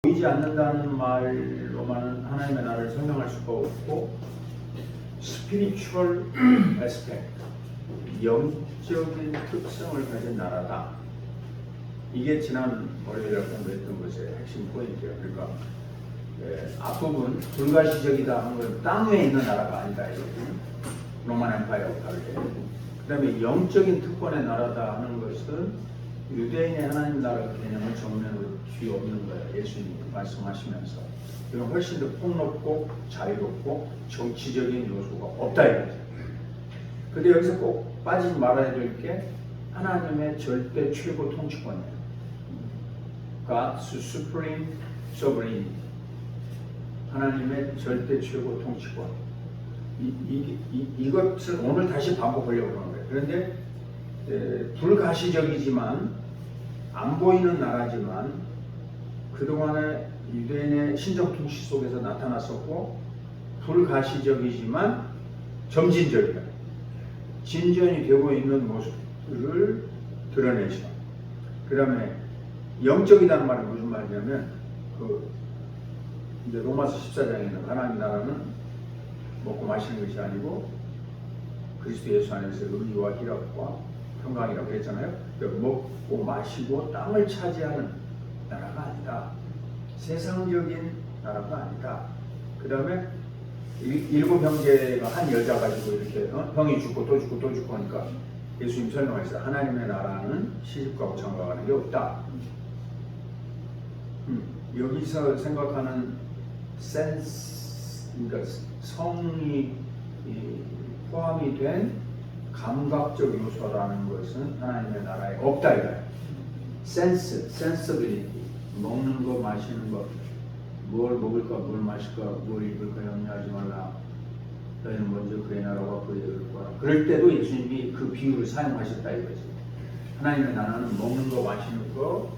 보이지 않는다는 말로만은 하나님의 나라를 설명할 수가 없고, 스피리추얼 에스펙트, 영적인 특성을 가진 나라다. 이게 월요일에 공부했던 것의 핵심 포인트예요. 그러니까 앞부분 불가시적이다 하는 건 땅 위에 있는 나라가 아니다. 로만 엠파이어하고 다르게. 그 다음에 영적인 특권의 나라다 하는 것은 유대인의 하나님 나라 개념을 정면으로 뒤엎는 거예요. 예수님이 말씀하시면서. 이건 훨씬 더 폭넓고 자유롭고 정치적인 요소가 없다 이거죠. 근데 여기서 꼭 빠지지 말아야 될 게 하나님의 절대 최고 통치권이에요. God's supreme sovereignty. 하나님의 절대 최고 통치권. 이것을 오늘 다시 반복하려고 그러는 거예요. 그런데 불가시적이지만 안 보이는 나라지만 그동안의 유대인의 신정 통치 속에서 나타났었고, 불가시적이지만 점진적이다. 진전이 되고 있는 모습을 드러내죠. 그 다음에 영적이라는 말은 무슨 말이냐면, 이제 로마서 14장에는 하나님 나라는 먹고 마시는 것이 아니고 그리스도 예수 안에서 의와 희락과 평강이라고 했잖아요. 그러니까 먹고 마시고 땅을 차지하는 나라가 아니다. 세상적인 나라가 아니다. 그 다음에 일곱 형제가 한 여자 가지고 이렇게 형이 죽고 또 죽고 또 죽고 하니까 예수님 설명하셨어요. 하나님의 나라는 시집가고 장가가는 게 없다. 여기서 생각하는 센스, 그러니까 성이 포함이 된 감각적 요소라는 것은 하나님의 나라에 없다 이거예요. 센스, 센서빌리티, 먹는 거, 마시는 거, 뭘 먹을까, 뭘 마실까, 뭘 입을까 염려하지 말라. 너희는 먼저 그의 나라와 그의 의를 구하라. 그럴 때도 예수님이 그 비유를 사용하셨다 이거지. 하나님의 나라는 먹는 거, 마시는 거,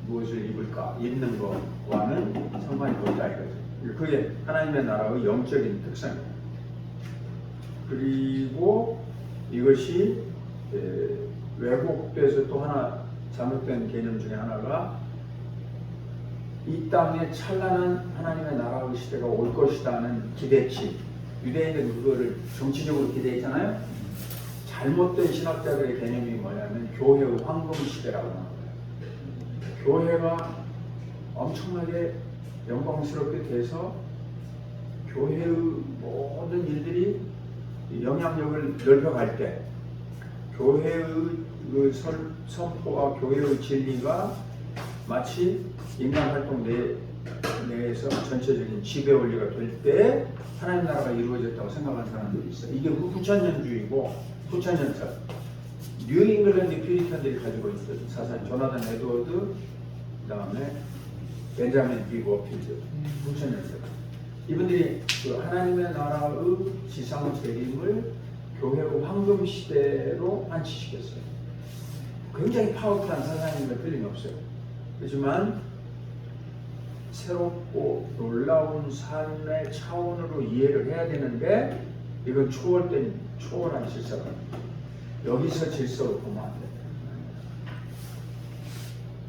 무엇을 입을까, 입는 거와는 상관이 없다 이거지. 그게 하나님의 나라의 영적인 특성이에요. 그리고 이것이 왜곡돼서 또 하나 잘못된 개념 중에 하나가 이 땅에 찬란한 하나님의 나라의 시대가 올 것이라는 기대치. 유대인은 그거를 정치적으로 기대했잖아요. 잘못된 신학자들의 개념이 뭐냐면 교회의 황금 시대라고 하는 거예요. 교회가 엄청나게 영광스럽게 돼서 교회의 모든 일들이 영향력을 넓혀갈 때 교회의 선포와 교회의 진리가 마치 인간활동 내에서 전체적인 지배 원리가 될 때 하나님 나라가 이루어졌다고 생각하는 사람들이 있어요. 이게 후천년주의고 후천년사. 뉴 잉글랜드 퓨리탄들이 가지고 있었던 사상. 조나단 에드워드, 그 다음에 벤자민 비 워필드, 후천년사. 이분들이 그 하나님의 나라의 지상 재림을 교회의 황금 시대로 안치시켰어요. 굉장히 파워풀한 사상임에 틀림없어요. 그렇지만 새롭고 놀라운 삶의 차원으로 이해를 해야 되는데 이건 초월한 질서가 여기서 질서로 보면 안 돼요.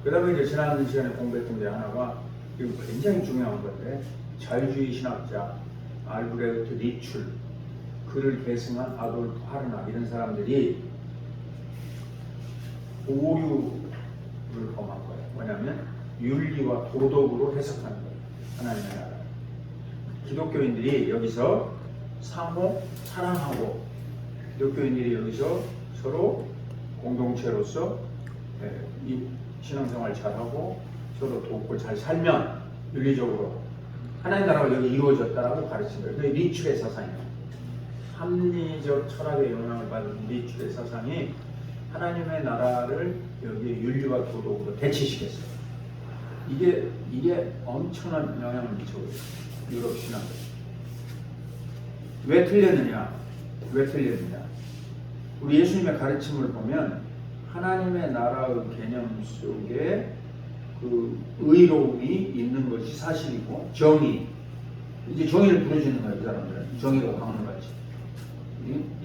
그 다음에 이제 지난 시간에 공부했던 게 하나가 이거 굉장히 중요한 건데, 자유주의 신학자 알브레흐트 리출, 그를 계승한 아돌프 하르나, 이런 사람들이 오류를 범한 거예요. 뭐냐면 윤리와 도덕으로 해석하는 거예요. 하나님의 나라. 기독교인들이 여기서 상호 사랑하고, 기독교인들이 여기서 서로 공동체로서 이 신앙생활 잘하고 서로 돕고 잘 살면 윤리적으로 하나님 나라가 여기 이루어졌다라고 가르친 거예요. 그게 리출의 사상이에요. 합리적 철학의 영향을 받은 리출의 사상이 하나님의 나라를 여기 윤리와 도덕으로 대치시켰어요. 이게 엄청난 영향을 미쳐요. 유럽 신학. 왜 틀렸느냐? 우리 예수님의 가르침을 보면 하나님의 나라의 개념 속에 그 의로움이 있는 것이 사실이고, 정의, 이제 정의를 부르짖는 거예요. 그 사람들은 정의가 강한 거지.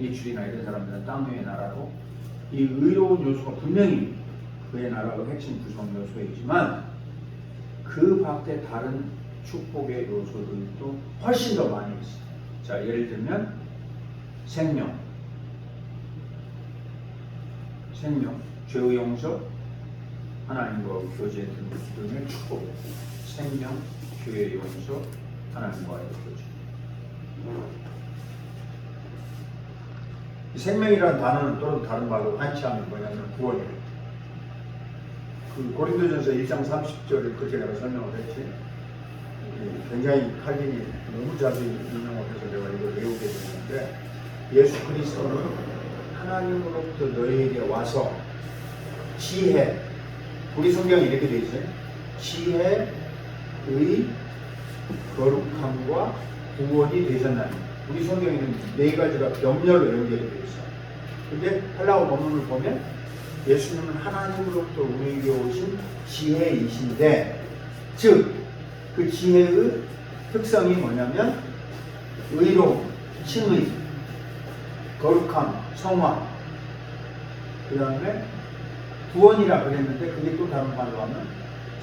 예출이나 이런 사람들은 땅 위의 나라로 이 의로운 요소가 분명히 그의 나라의 핵심 구성 요소이지만 그 밖에 다른 축복의 요소들도 훨씬 더 많이 있어요. 자, 예를 들면 생명, 죄의 용서, 하나님과 교제 등의 축복, 생명, 죄의 용서, 하나님과의 교제. 생명이라는 단어는 또는 다른 말로 한치하면 뭐냐면 구원이에요. 그 고린도전서 1장 30절을 그렇게 내가 설명을 했지. 굉장히 칼빈이 너무 자주 인용해서 내가 이걸 외우게 됐는데, 예수 그리스도는 하나님으로부터 너희에게 와서 지혜, 우리 성경이 이렇게 되어 있어요. 지혜, 의, 거룩함과 구원이 되셨나니. 우리 성경에는 네 가지가 병렬로 연결이 되어 있어요. 근데 헬라어 본문을 보면 예수님은 하나님으로부터 우리에게 오신 지혜이신데, 즉 그 지혜의 특성이 뭐냐면 의로움, 칭의, 거룩함, 성화, 그 다음에 구원이라 그랬는데 그게 또 다른 말로 하면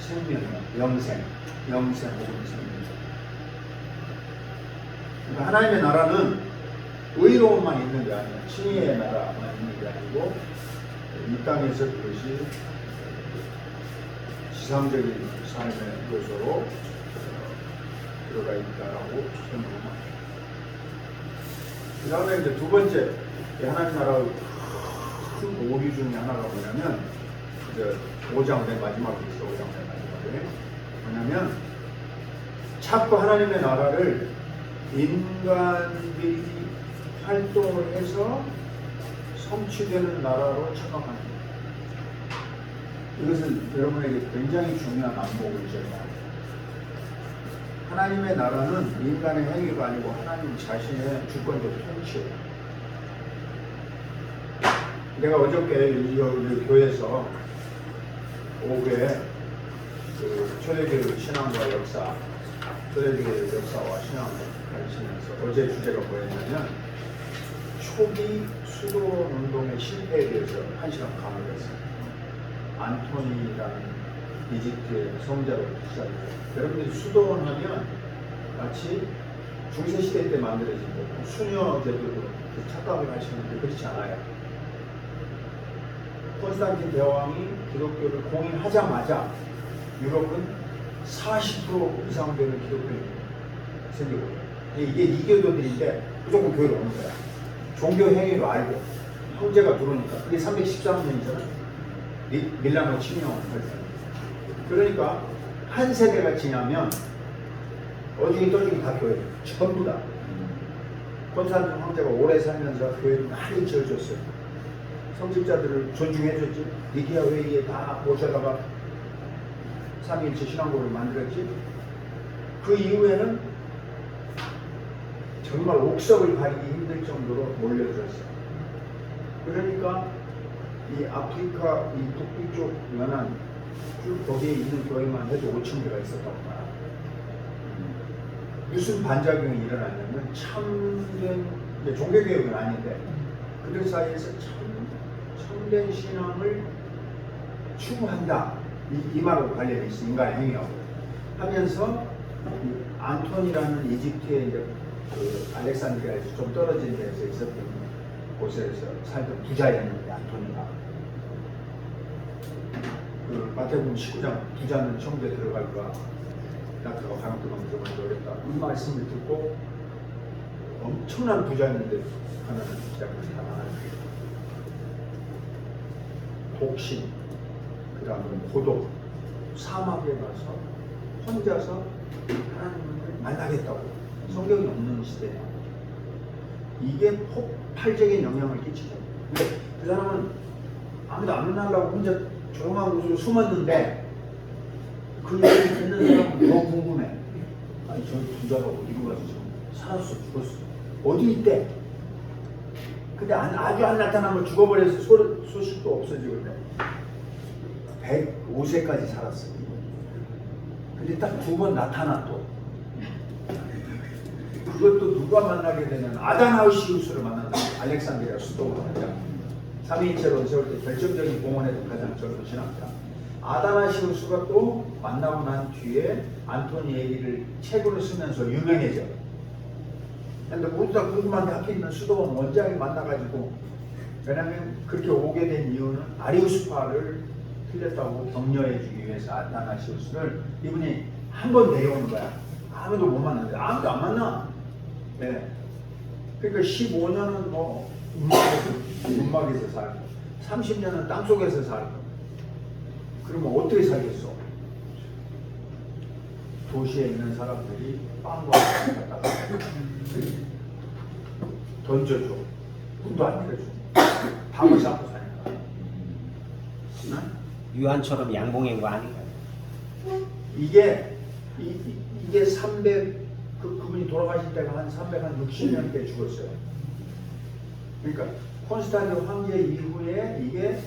생명이야. 영생 혹은 생명. 그러니까 하나님의 나라는 의로움만 있는 게 아니야. 칭의의 나라만 있는 게 아니고 이 땅에서 그것이 지상적인 삶의 요소로 들어가 있다라고 설명합니다. 그 다음에 이제 두 번째 하나님 나라의 큰 오류 중에 하나가 뭐냐면, 이제 5장 맨 마지막에 있어. 5장 맨 마지막에 뭐냐면, 자꾸 하나님의 나라를 인간들이 활동을 해서 성취되는 나라로 착각하는 거예요. 이것은 여러분에게 굉장히 중요한 안목을 제공합니다. 하나님의 나라는 인간의 행위가 아니고 하나님 자신의 주권적 통치예요. 내가 어저께 이 교회에서 오후에 그 초대교회 신앙과 역사, 초대교회 역사와 신앙을 가르치면서 어제 주제가 뭐였냐면, 초기 수도 운동의 실패에 대해서 1시간 강의를 했어요. 안토니라는 이집트의 성자로 시작해요. 여러분들이 수도원 하면 마치 중세시대 때 만들어진 거, 수녀제도로 착각을 하시는데 그렇지 않아요. 콘스탄틴 대왕이 기독교를 공인하자마자 유럽은 40% 이상 되는 기독교인이 생기고, 이게 이교도들인데 무조건 교회로 오는 거야. 종교 행위로 알고 형제가 들어오니까. 그게 313년이잖아. 밀라노 침공을 할 때. 그러니까 한 세대가 지나면 어중이 떠중이 다 교회, 전부 다. 콘스탄틴 황제가 오래 살면서 교회를 많이 지어줬어요. 성직자들을 존중해줬지. 니케아 회의에 다 모셔다가 삼위일체 신앙고를 만들었지. 그 이후에는 정말 옥석을 가리기 힘들 정도로 몰려들었어요. 그러니까 이 아프리카 이 북부 쪽 연안 쭉 거기에 있는 교회만 해도 5,000개가 있었다고 말합니다. 무슨 반작용이 일어났냐면, 참된 종교개혁은 아닌데 그들 사이에서 참된 신앙을 추구한다, 이 말하고 관련이 있어. 인간의 행위하고 하면서 안토니라는 이집트의 이제 그 알렉산드리아에서 좀 떨어진 데서 있었던 곳에서 살던 부자였는데, 안토니가 그 마태복음 19장 부자는 천국에 들어갈까 나타가 가난도만 들어가기 어렵다, 이 말씀을 듣고 엄청난 부자였는데 가난한 시작을 당하는 독신, 그 다음에 고독, 사막에 가서 혼자서 하나님을 만나겠다고. 성경이 없는 시대에 이게 폭발적인 영향을 끼치죠. 근데 그 사람은 아무도 안 만나려고 혼자 조용한 곳으로 숨었는데, 그 얘기 듣는 사람은 더 궁금해. 아니, 저 부자가 어디로 가서 지금 살았어, 죽었어, 어디 있대? 근데 아주 안 나타나면 죽어버려서 소식도 없어지고 그래. 105세까지 살았어. 근데 딱 2번 나타나 또. 그것도 누가 만나게 되면 아다나우시우스를 만난다. 알렉산드리아 수도가 가장 3위일체로 세울 때 결정적인 공헌에도 가장 젊은 신학자 아다나시우스가 또 만나고 난 뒤에 안토니 얘기를 책으로 쓰면서 유명해져. 근데 모두 다 궁금한데 하필 있는 수도원 원장이 만나가지고, 왜냐면 그렇게 오게 된 이유는 아리우스파를 틀렸다고 격려해주기 위해서 아다나시우스를 이분이 한 번 데려오는 거야. 아무도 못 만나는데 아무도 안 만나. 네. 그러니까 15년은 뭐 움막에서 살고 30년은 땅속에서 살고, 그러면 어떻게 살겠어? 도시에 있는 사람들이 빵과 갖다가 던져줘. 문도 안 열어줘. 밥을 싸고 사니까. 유한처럼 양봉인 거 아닌가요? 이게 300, 그분이 돌아가실 때가 한 360년 때 죽었어요. 그러니까 콘스탄틴 황제 이후에 이게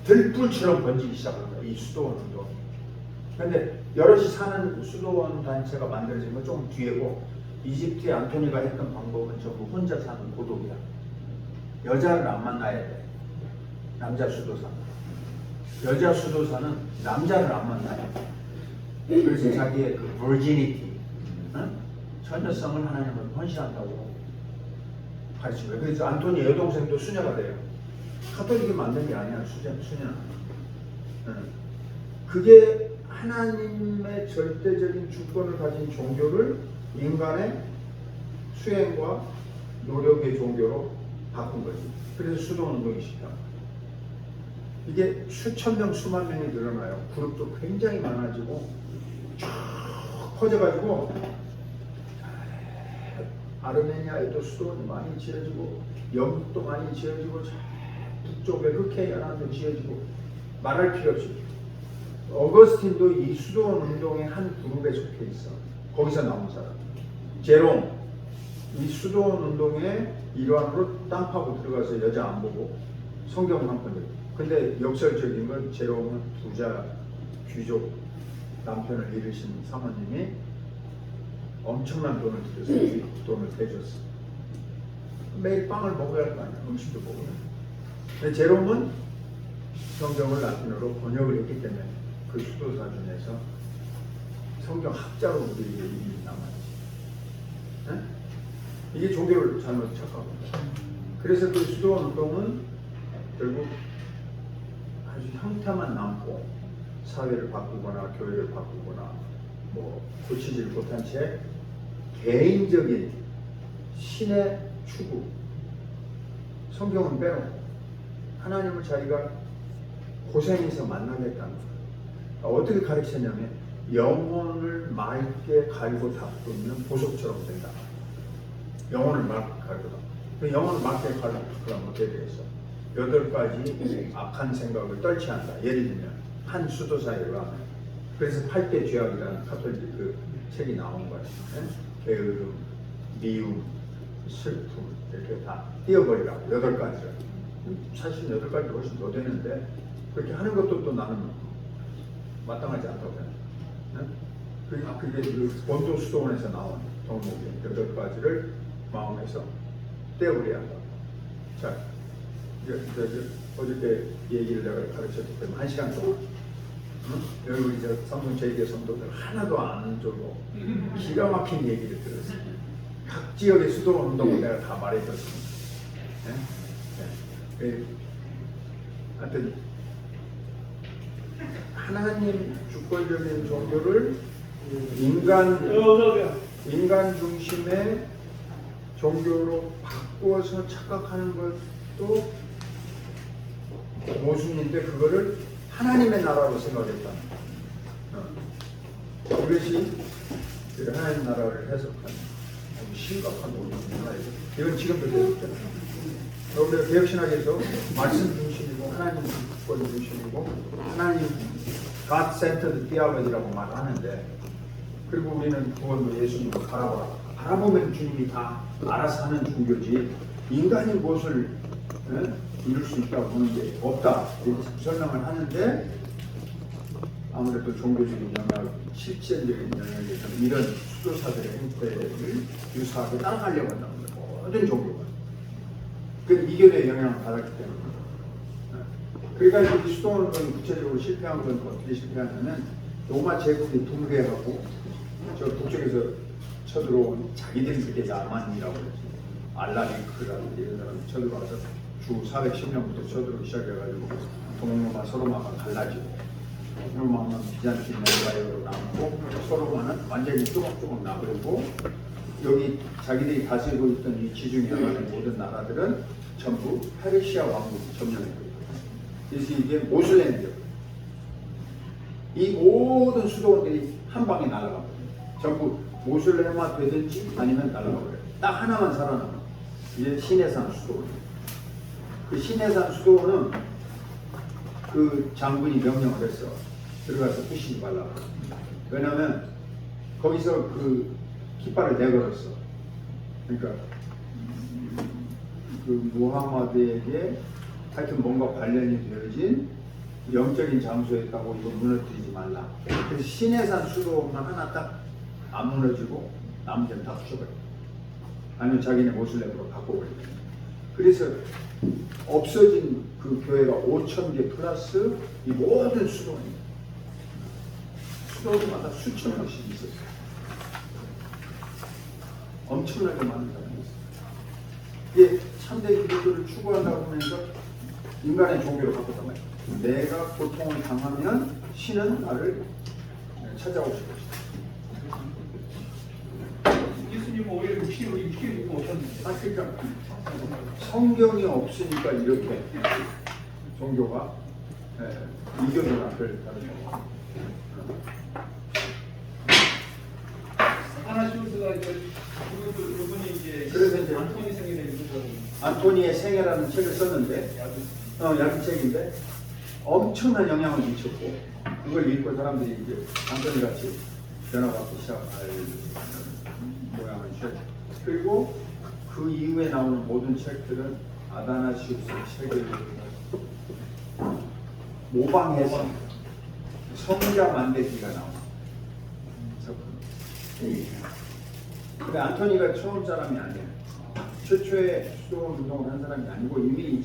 들불처럼 번지기 시작한 거예요. 이 수도원 운동. 그런데 여럿이 사는 수도원 단체가 만들어진 건 좀 뒤에고, 이집트의 안토니가 했던 방법은 전부 혼자 사는 고독이야. 여자를 안 만나야 돼. 남자 수도사. 여자 수도사는 남자를 안 만나야 돼. 그래서 자기의 그 virginity, 처녀성을 하나님은 헌신한다고 가르친 거예요. 그래서 안토니 여동생도 수녀가 돼요. 카톨릭이 만든 게 아니야, 수녀는. 그게 하나님의 절대적인 주권을 가진 종교를 인간의 수행과 노력의 종교로 바꾼 거지. 그래서 수도운동이 시작. 이게 수천 명, 수만 명이 늘어나요. 그룹도 굉장히 많아지고 쭉 퍼져가지고 아르메니아에도 수도원이 많이 지어지고, 영국도 많이 지어지고, 북쪽에 흑해연안도 지어지고, 말할 필요 없이 어거스틴도 이 수도원 운동의 한 그룹에 속해 있어. 거기서 나온 사람. 제롬, 이 수도원 운동의 일환으로 땅 파고 들어가서 여자 안 보고 성경 한 권. 근데 역설적인 건 제롬은 부자 귀족 남편을 잃으신 사모님이 엄청난 돈을 들여서 돈을 대줬어. 매일 빵을 먹어야 할 거 아니야. 음식도 먹어야. 근데 제롬은 성경을 라틴어로 번역을 했기 때문에 그 수도사 중에서 성경 학자로 우리에게 이름이 남았지. 네? 이게 종교를 잘못 착각하고. 그래서 그 수도원 운동은 결국 아주 형태만 남고 사회를 바꾸거나 교회를 바꾸거나 뭐 고치질 못한 채 개인적인 신의 추구, 성경은 빼놓고 하나님을 자기가 고생해서 만나겠다는 거예요. 어떻게 가르쳤냐면 영혼을 맑게 갈고 닦으면 보석처럼 된다. 영혼을 맑게 갈고 닦고, 영혼을 맑게 갈고 닦으면 어떻게 되겠어? 8가지 악한 생각을 떨치 한다. 예를 들면 한 수도사에 의하면, 그래서 8대 죄악이라는 카톨릭 그 책이 나온 거예요. 게으름, 미움, 슬픔 이렇게 다 띄어버리라고 8가지를. 사실 8가지 훨씬 더 되는데 그렇게 하는 것도 또 나는 마땅하지 않다고 생각해요. 그게 그 본도 수도원에서 나온 덕목이 8가지를 마음에서 떼어버려야 한다. 자, 어저께 얘기를 내가 가르쳤기 때문에 1시간 동안 여기 우리 삼성제일교회 성도들 하나도 안 졸고 기가 막힌 얘기를 들었어요. 각 지역의 수도원 운동을 내가 다 말해줬습니다. 하여튼 하나님 주권적인 종교를 인간 중심의 종교로 바꾸어서 착각하는 것도 모순인데, 그거를 하나님의 나라로 생각했다. 이것이 하나님 나라를 해석하는 심각한 오류입니다. 이건 지금도 계속되잖아요. 우리가 개혁신학에서 말씀 중심이고 하나님 주권 중심이고 하나님 God-centered theology라고 말하는데, 그리고 우리는 구원도 예수님을 바라보면 주님이 다 알아서 하는 종교지 인간이 무엇을 이룰 수 있다고 보는 게 없다 이렇게 설명을 하는데, 아무래도 종교적인 영향, 실질적인 영향에서 이런 수도사들의 행태를 유사하게 따라가려고 한다는 거예요. 모든 종교가. 그 이견의 영향을 받았기 때문에. 그러니까 이 수도원은 구체적으로 실패한 건 어떻게 실패하냐면 로마 제국이 통계하고 저 북쪽에서 쳐들어온 자기들끼리 야만이라고 그러지 알라리크라든지 이런 사람이 쳐들어와서 주 410년부터 쳐들어오기 시작해가지고 동로마 서로마가 갈라지고 동로마는 비잔틴 엠파이어로 남고 서로마는 완전히 조금조금 나버리고 여기 자기들이 다스리고 있던 이 지중해 연안의 모든 나라들은 전부 페르시아 왕국이 점령했거든요. 그래서 이게 모슬렘이에요. 이 모든 수도원들이 한 방에 날아가거든요. 전부 모슬렘화 되든지 아니면 날아가버려요. 딱 하나만 살아남아. 이제 시내산 수도원. 그 시내산 수도원은 그 장군이 명령을 했어. 들어가서 부시지 말라고. 왜냐면 거기서 그 깃발을 내걸었어. 그러니까 그 무하마드에게 하여튼 뭔가 관련이 되어진 영적인 장소에 있다고 이거 무너뜨리지 말라. 그래서 시내산 수도만 하나 딱 안 무너지고 나머지는 다 부셔버려. 아니면 자기네 모슬렘으로 바꿔버려. 그래서 없어진 그 교회가 5,000개 플러스 이 모든 수도원이 수도원마다 수천 명씩 있었어요. 엄청나게 많은 사람이 있어요. 이게 참된 기독교를 추구한다고 하면서 인간의 종교를 바꿨단 말이에요. 내가 고통을 당하면 신은 나를 찾아오실 것이다. 예수님은 오히려 육신으로 입고 오셨는데. 그러니까 성경이 없으니까 이렇게 종교가 이교는 앞을 다르죠. 아나시우스가 그분이 이제 그래서 이제 안토니 생일에 이루던 안토니의 생애라는 책을 썼는데 얇은 책인데 엄청난 영향을 미쳤고 그걸 읽고 사람들이 이제 안토니 같이 변화받기 시작할 모양을 취했죠. 그리고 그 이후에 나오는 모든 책들은 아다나시우스 책을 모방해서 성자 만들기가 나옵니다. 근데 안토니가 처음 사람이 아니에요. 최초의 수도원 운동을 한 사람이 아니고 이미 이제